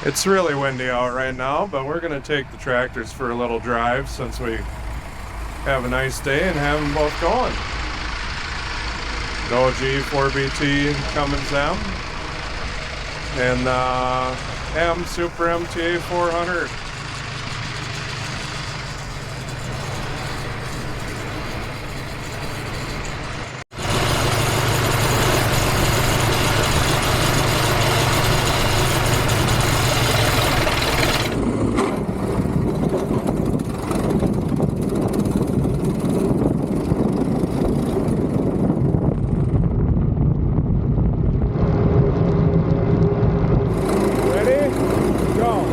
It's really windy out right now, but we're going to take the tractors for a little drive since we have a nice day and have them both going. The OG 4BT Cummins M and M Super MTA 400. Ready? Go.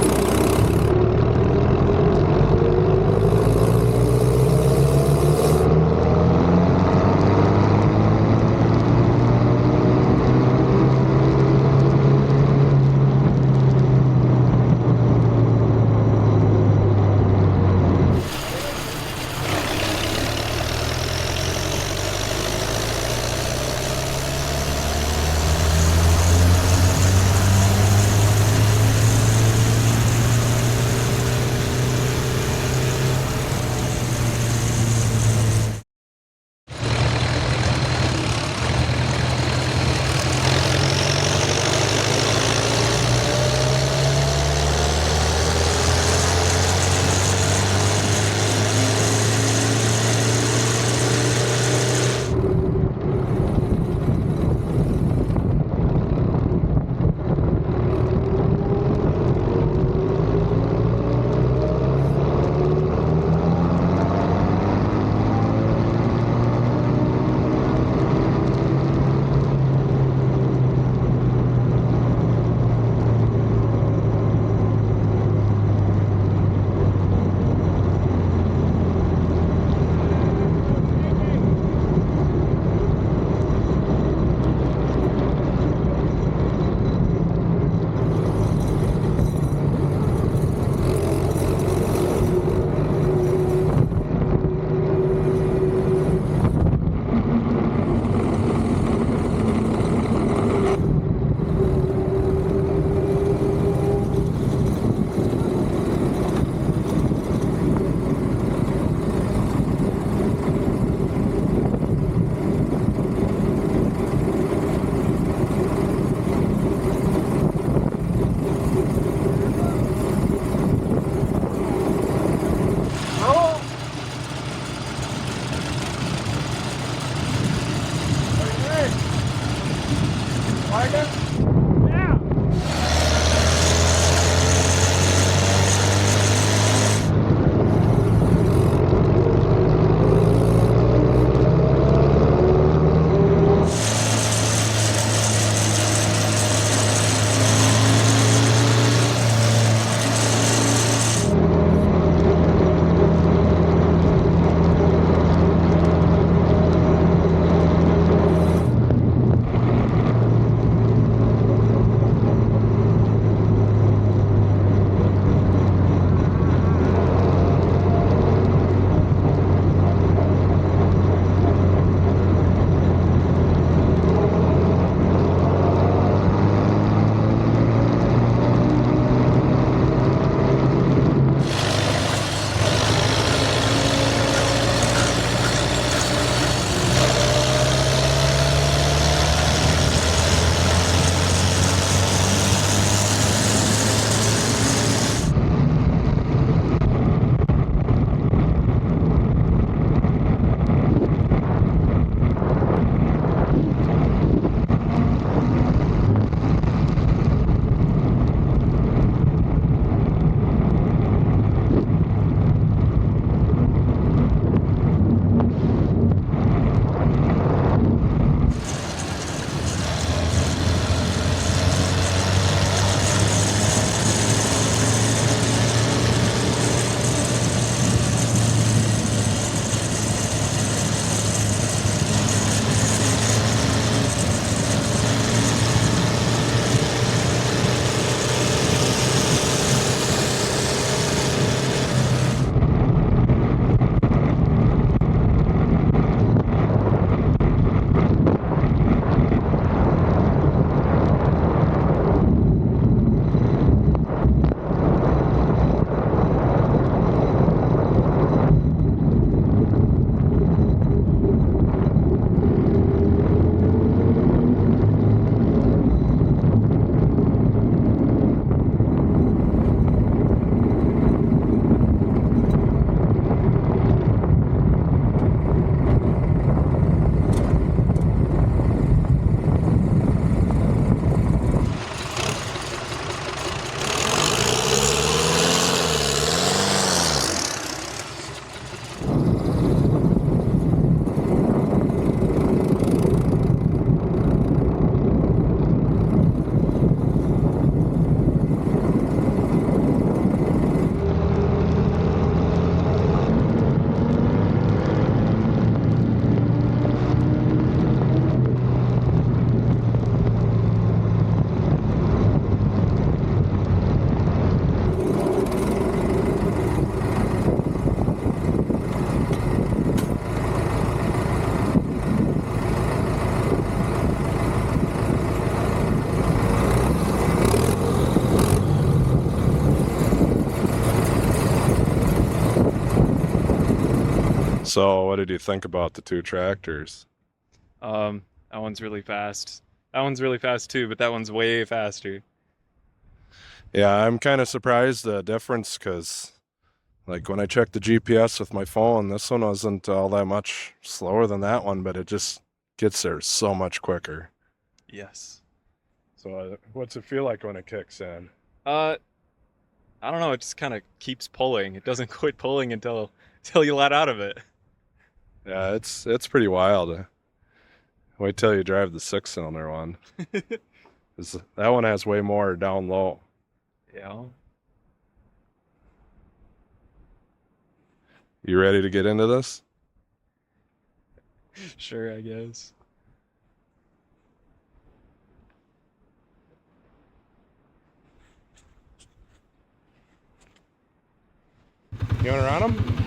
So, what did you think about the two tractors? That one's really fast. That one's really fast too, but that one's way faster. Yeah, I'm kind of surprised the difference because, like, when I checked the GPS with my phone, this one wasn't all that much slower than that one, but it just gets there so much quicker. Yes. So, what's it feel like when it kicks in? Uh, I don't know. It just kind of keeps pulling. It doesn't quit pulling until you let out of it. Yeah, it's pretty wild. Wait till you drive the six-cylinder one. 'Cause that one has way more down low. Yeah. You ready to get into this? Sure, I guess. You want to run them?